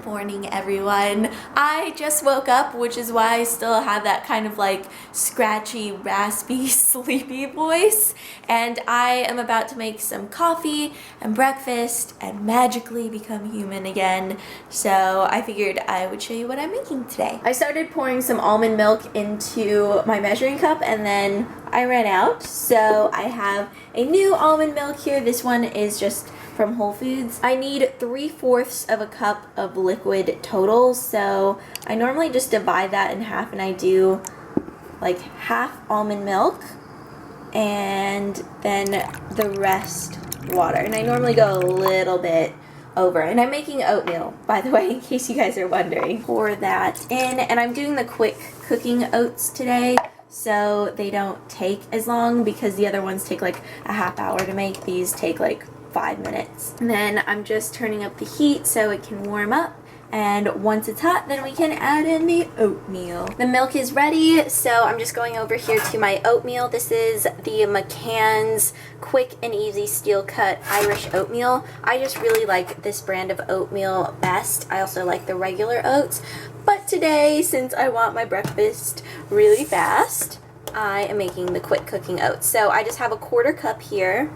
Good morning, everyone. I just woke up, which is why I still have that kind of like scratchy, raspy, sleepy voice. And I am about to make some coffee and breakfast and magically become human again. So I figured I would show you what I'm making today. I started pouring some almond milk into my measuring cup and then I ran out. So I have a new almond milk here. This one is just from Whole Foods. I need 3/4 of a cup of liquid total, so I normally just divide that in half and I do like half almond milk and then the rest water. And I normally go a little bit over. And I'm making oatmeal, by the way, in case you guys are wondering. Pour that in, and I'm doing the quick cooking oats today, so they don't take as long because the other ones take like a half hour to make. These take like 5 minutes. And then I'm just turning up the heat so it can warm up, and once it's hot then we can add in the oatmeal. The milk is ready, so I'm just going over here to my oatmeal. This is the McCann's quick and easy steel cut Irish oatmeal. I just really like this brand of oatmeal best. I also like the regular oats, but today, since I want my breakfast really fast, I am making the quick cooking oats. So I just have a 1/4 cup here,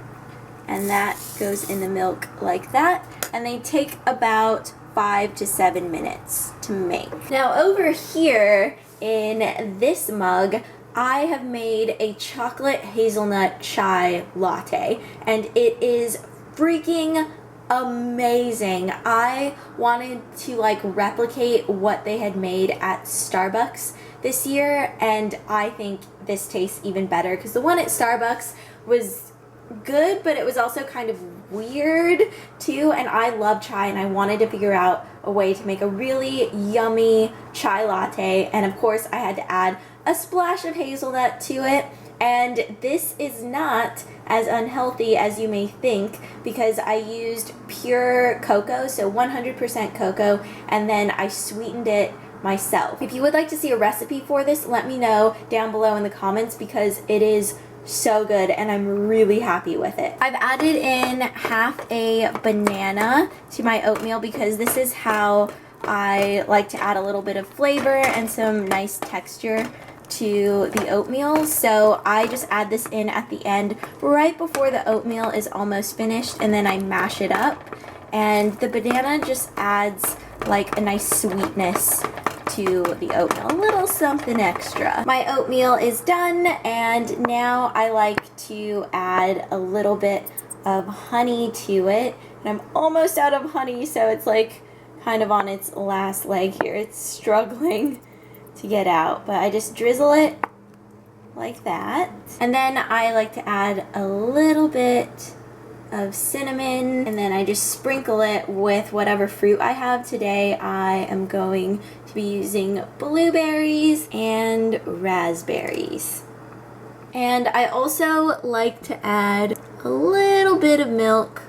and that goes in the milk like that, and they take about 5 to 7 minutes to make. Now over here in this mug, I have made a chocolate hazelnut chai latte, and it is freaking amazing. I wanted to like replicate what they had made at Starbucks this year, and I think this tastes even better because the one at Starbucks was good, but it was also kind of weird too, and I love chai and I wanted to figure out a way to make a really yummy chai latte, and of course I had to add a splash of hazelnut to it. And this is not as unhealthy as you may think because I used pure cocoa, so 100% cocoa, and then I sweetened it myself. If you would like to see a recipe for this, let me know down below in the comments because it is so good and I'm really happy with it. I've added in half a banana to my oatmeal because this is how I like to add a little bit of flavor and some nice texture to the oatmeal. So I just add this in at the end right before the oatmeal is almost finished, and then I mash it up, and the banana just adds like a nice sweetness to the oatmeal, a little something extra. My oatmeal is done, and now I like to add a little bit of honey to it, and I'm almost out of honey, so it's like kind of on its last leg here. It's struggling to get out, but I just drizzle it like that, and then I like to add a little bit of cinnamon, and then I just sprinkle it with whatever fruit I have. Today I am going to be using blueberries and raspberries. And I also like to add a little bit of milk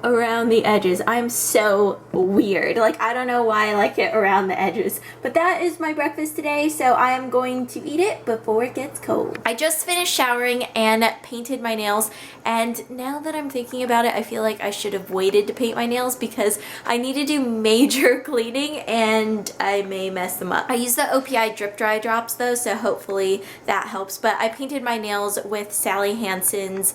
around the edges. I'm so weird. Like, I don't know why I like it around the edges. But that is my breakfast today, so I am going to eat it before it gets cold. I just finished showering and painted my nails, and now that I'm thinking about it, I feel like I should have waited to paint my nails because I need to do major cleaning and I may mess them up. I use the OPI Drip Dry drops though, so hopefully that helps. But I painted my nails with Sally Hansen's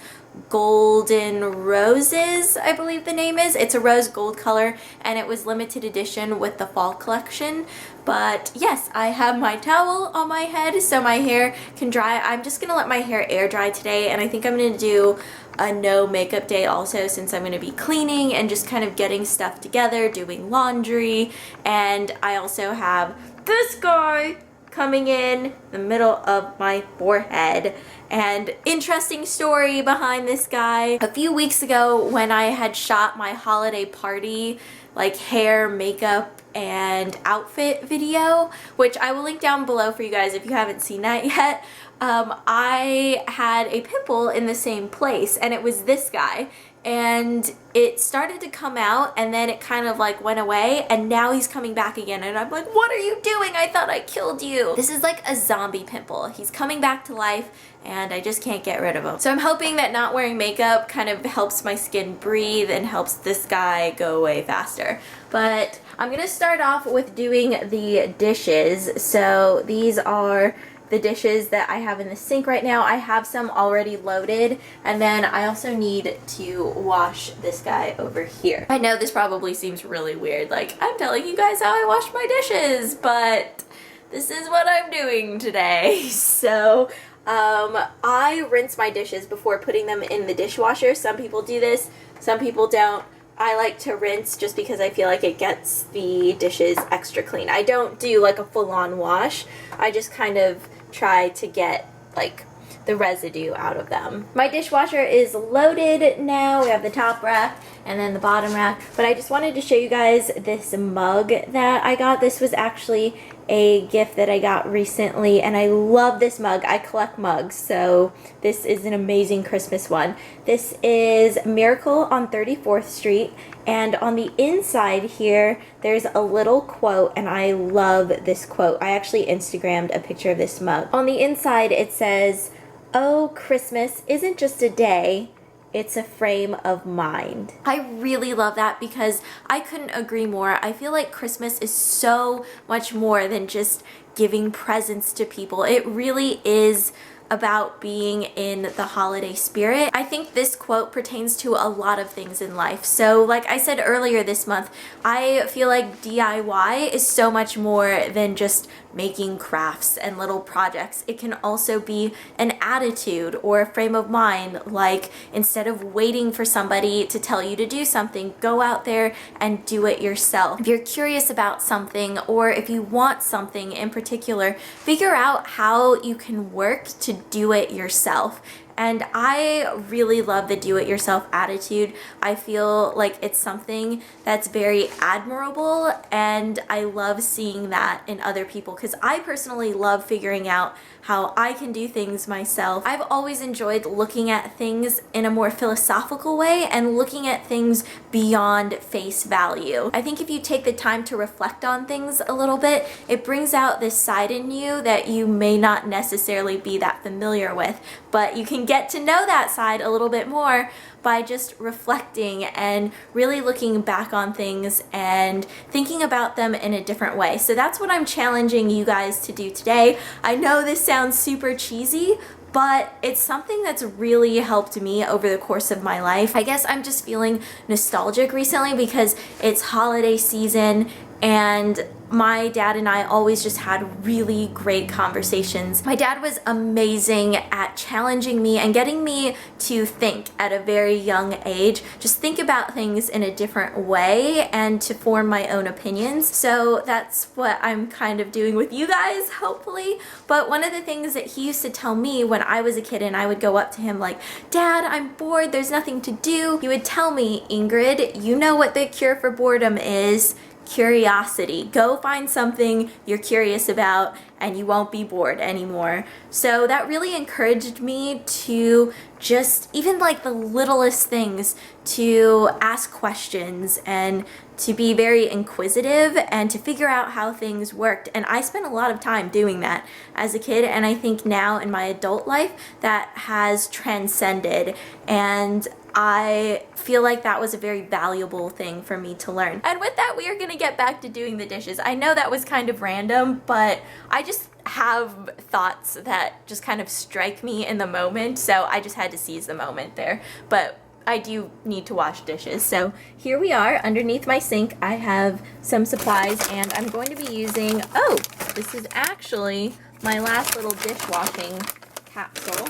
Golden Roses, I believe the name is. It's a rose gold color, and it was limited edition with the fall collection. But yes, I have my towel on my head so my hair can dry. I'm just gonna let my hair air dry today, and I think I'm gonna do a no makeup day also, since I'm gonna be cleaning and just kind of getting stuff together, doing laundry. And I also have this guy coming in the middle of my forehead. And interesting story behind this guy. A few weeks ago when I had shot my holiday party like hair, makeup, and outfit video, which I will link down below for you guys if you haven't seen that yet, I had a pimple in the same place, and it was this guy. and it started to come out, and then it kind of like went away, and now he's coming back again, and I'm like, what are you doing? I thought I killed you. This is like a zombie pimple. He's coming back to life, and I just can't get rid of him. So I'm hoping that not wearing makeup kind of helps my skin breathe and helps this guy go away faster. But I'm gonna start off with doing the dishes. So these are the dishes that I have in the sink right now. I have some already loaded, and then I also need to wash this guy over here. I know this probably seems really weird, like I'm telling you guys how I wash my dishes, but this is what I'm doing today. So I rinse my dishes before putting them in the dishwasher. Some people do this, some people don't. I like to rinse just because I feel like it gets the dishes extra clean. I don't do like a full-on wash. I just kind of try to get like the residue out of them. My dishwasher is loaded now. We have the top rack and then the bottom rack. But I just wanted to show you guys this mug that I got. This was actually a gift that I got recently, and I love this mug. I collect mugs, so this is an amazing Christmas one. This is Miracle on 34th Street, and on the inside here there's a little quote, and I love this quote. I actually Instagrammed a picture of this mug. On the inside it says, "Oh, Christmas isn't just a day, it's a frame of mind." I really love that because I couldn't agree more. I feel like Christmas is so much more than just giving presents to people. It really is about being in the holiday spirit. I think this quote pertains to a lot of things in life. So like I said earlier this month, I feel like DIY is so much more than just making crafts and little projects. It can also be an attitude or a frame of mind, like instead of waiting for somebody to tell you to do something, go out there and do it yourself. If you're curious about something, or if you want something in particular, figure out how you can work to do it yourself. And I really love the do-it-yourself attitude. I feel like it's something that's very admirable, and I love seeing that in other people because I personally love figuring out how I can do things myself. I've always enjoyed looking at things in a more philosophical way and looking at things beyond face value. I think if you take the time to reflect on things a little bit, it brings out this side in you that you may not necessarily be that familiar with, but you can get to know that side a little bit more by just reflecting and really looking back on things and thinking about them in a different way. So that's what I'm challenging you guys to do today. I know this sounds super cheesy, but it's something that's really helped me over the course of my life. I guess I'm just feeling nostalgic recently because it's holiday season, and my dad and I always just had really great conversations. My dad was amazing at challenging me and getting me to think at a very young age, just think about things in a different way and to form my own opinions. So that's what I'm kind of doing with you guys, hopefully. But one of the things that he used to tell me when I was a kid and I would go up to him like, "Dad, I'm bored, there's nothing to do," he would tell me, "Ingrid, you know what the cure for boredom is? Curiosity. Go find something you're curious about and you won't be bored anymore." So that really encouraged me to just, even like the littlest things, to ask questions and to be very inquisitive and to figure out how things worked. And I spent a lot of time doing that as a kid, and I think now in my adult life that has transcended, and I feel like that was a very valuable thing for me to learn. And with that, we are gonna get back to doing the dishes. I know that was kind of random, but I just have thoughts that just kind of strike me in the moment, so I just had to seize the moment there. But I do need to wash dishes. So here we are underneath my sink. I have some supplies, and I'm going to be using, oh, this is actually my last little dishwashing capsule.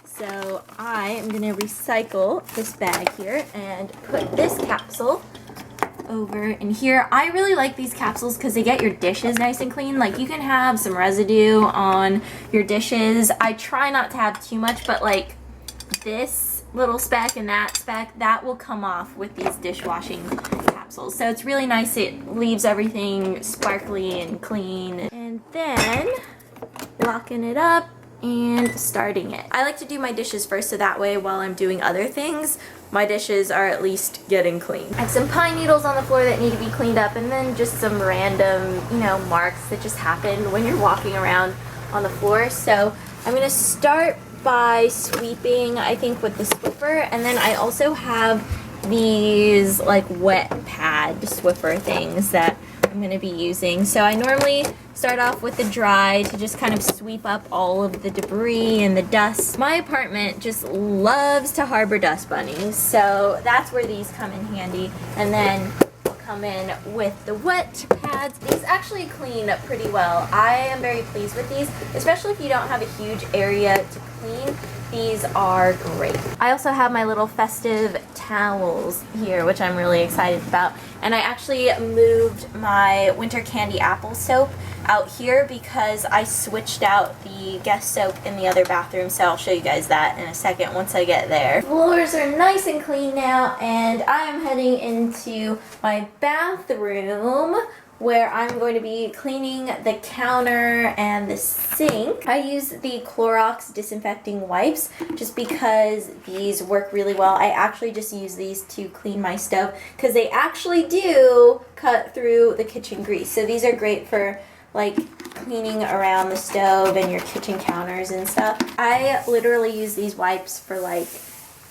So I am going to recycle this bag here and put this capsule over in here. I really like these capsules because they get your dishes nice and clean. Like, you can have some residue on your dishes. I try not to have too much, but like this little speck and that speck, that will come off with these dishwashing capsules. So it's really nice. It leaves everything sparkly and clean. And then locking it up, and starting it. I like to do my dishes first so that way while I'm doing other things, my dishes are at least getting clean. I have some pine needles on the floor that need to be cleaned up, and then just some random, you know, marks that just happen when you're walking around on the floor. So I'm gonna start by sweeping, I think, with the Swiffer, and then I also have these like wet pad Swiffer things that I'm gonna be using. So I normally start off with the dry to just kind of sweep up all of the debris and the dust. My apartment just loves to harbor dust bunnies, so that's where these come in handy. And then I'll come in with the wet pads. These actually clean pretty well. I am very pleased with these, especially if you don't have a huge area to clean. These are great. I also have my little festive towels here, which I'm really excited about. And I actually moved my winter candy apple soap out here because I switched out the guest soap in the other bathroom, so I'll show you guys that in a second once I get there. Floors are nice and clean now, and I am heading into my bathroom where I'm going to be cleaning the counter and the sink. I use the Clorox disinfecting wipes just because these work really well. I actually just use these to clean my stove because they actually do cut through the kitchen grease. So these are great for like cleaning around the stove and your kitchen counters and stuff. I literally use these wipes for like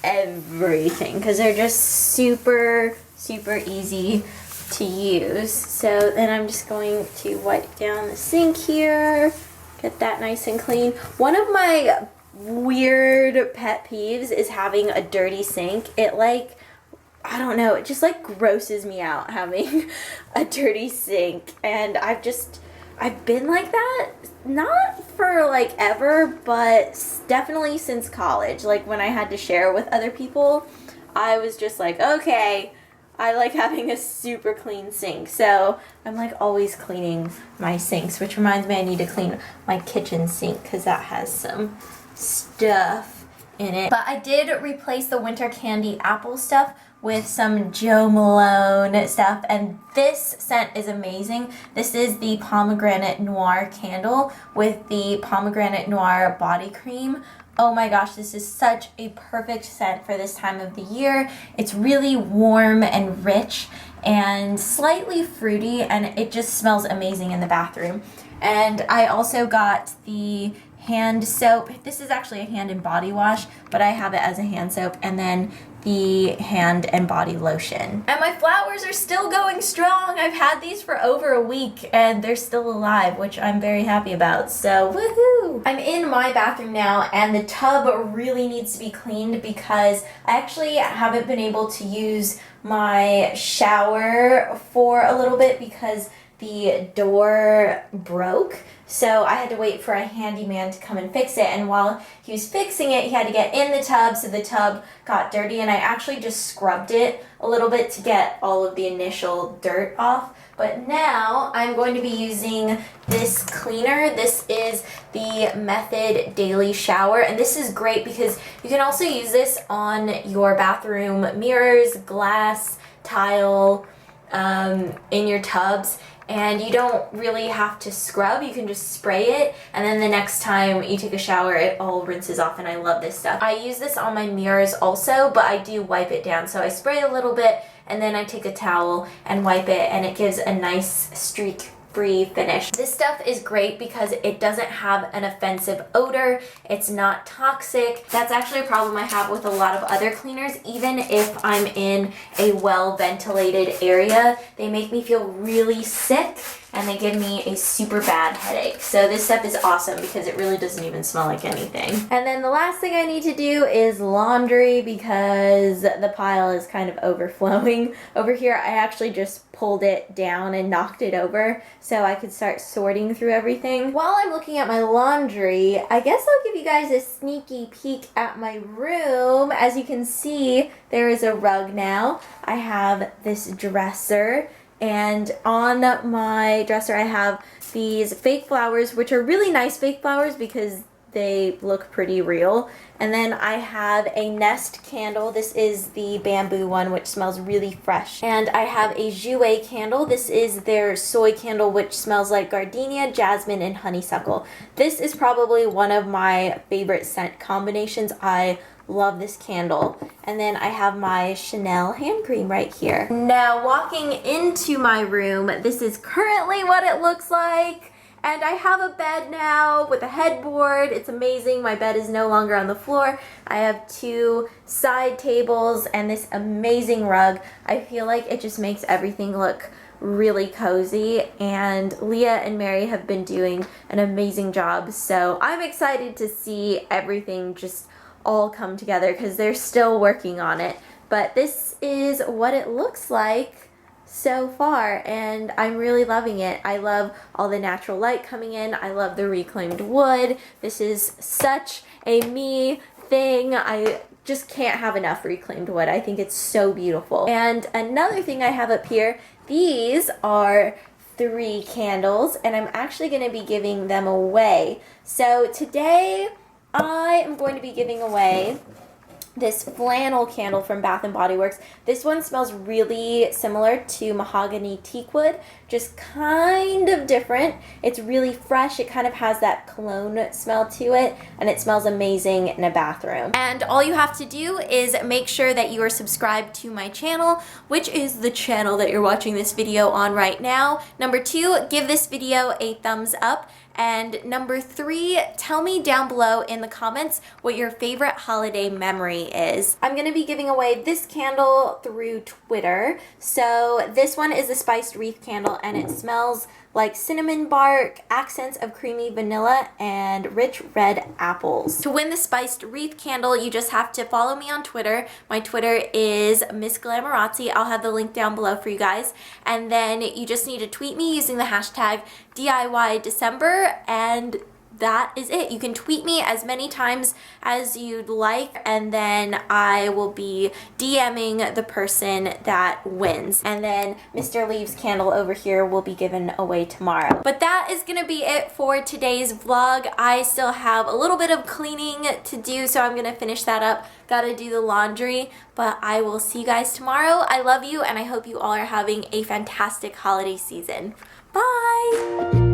everything because they're just super easy to use. So then I'm just going to wipe down the sink here, get that nice and clean. One of my weird pet peeves is having a dirty sink. It like, I don't know, it just like grosses me out having a dirty sink, and I've been like that, not for like ever, but definitely since college. Like when I had to share with other people, I was just like, okay, I like having a super clean sink. So I'm like always cleaning my sinks, which reminds me I need to clean my kitchen sink because that has some stuff in it. But I did replace the winter candy apple stuff with some Jo Malone stuff, and this scent is amazing. This is the Pomegranate Noir candle with the Pomegranate Noir body cream. Oh my gosh, this is such a perfect scent for this time of the year. It's really warm and rich and slightly fruity, and it just smells amazing in the bathroom. And I also got the hand soap. This is actually a hand and body wash, but I have it as a hand soap, and then the hand and body lotion. And my flowers are still going strong. I've had these for over a week and they're still alive, which I'm very happy about, so woohoo! I'm in my bathroom now, and the tub really needs to be cleaned because I actually haven't been able to use my shower for a little bit because the door broke. So I had to wait for a handyman to come and fix it, and while he was fixing it, he had to get in the tub, so the tub got dirty, and I actually just scrubbed it a little bit to get all of the initial dirt off. But now I'm going to be using this cleaner. This is the Method Daily Shower, and this is great because you can also use this on your bathroom mirrors, glass, tile, in your tubs. And you don't really have to scrub, you can just spray it, and then the next time you take a shower it all rinses off, and I love this stuff. I use this on my mirrors also, but I do wipe it down. So I spray a little bit and then I take a towel and wipe it, and it gives a nice streak-free finish. This stuff is great because it doesn't have an offensive odor, it's not toxic. That's actually a problem I have with a lot of other cleaners. Even if I'm in a well-ventilated area, they make me feel really sick and they give me a super bad headache. So this stuff is awesome because it really doesn't even smell like anything. And then the last thing I need to do is laundry because the pile is kind of overflowing. Over here I actually just pulled it down and knocked it over so I could start sorting through everything. While I'm looking at my laundry, I guess I'll give you guys a sneaky peek at my room. As you can see, there is a rug now. I have this dresser, and on my dresser I have these fake flowers, which are really nice fake flowers because they look pretty real. And then I have a Nest candle. This is the bamboo one, which smells really fresh. And I have a Jouer candle. This is their soy candle, which smells like gardenia, jasmine, and honeysuckle. This is probably one of my favorite scent combinations. I love this candle. And then I have my Chanel hand cream right here. Now, walking into my room, this is currently what it looks like. And I have a bed now with a headboard. It's amazing. My bed is no longer on the floor. I have 2 side tables and this amazing rug. I feel like it just makes everything look really cozy, and Leah and Mary have been doing an amazing job. So I'm excited to see everything just all come together because they're still working on it. But this is what it looks like so far, and I'm really loving it. I love all the natural light coming in. I love the reclaimed wood. This is such a me thing. I just can't have enough reclaimed wood. I think it's so beautiful. And another thing I have up here, these are 3 candles, and I'm actually going to be giving them away. So today I am going to be giving away this flannel candle from Bath & Body Works. This one smells really similar to mahogany teakwood, just kind of different. It's really fresh. It kind of has that cologne smell to it, and it smells amazing in a bathroom. And all you have to do is make sure that you are subscribed to my channel, which is the channel that you're watching this video on right now. Number 2, give this video a thumbs up. And number 3, tell me down below in the comments what your favorite holiday memory is. I'm gonna be giving away this candle through Twitter. So this one is a spiced wreath candle, and it smells like cinnamon bark, accents of creamy vanilla, and rich red apples. To win the spiced wreath candle, you just have to follow me on Twitter. My Twitter is Miss Glamorazzi. I'll have the link down below for you guys. And then you just need to tweet me using the hashtag DIY December, and that is it. You can tweet me as many times as you'd like, and then I will be DMing the person that wins. And then Mr. Leaves candle over here will be given away tomorrow. But that is gonna be it for today's vlog. I still have a little bit of cleaning to do, so I'm gonna finish that up. Gotta do the laundry, but I will see you guys tomorrow. I love you, and I hope you all are having a fantastic holiday season. Bye!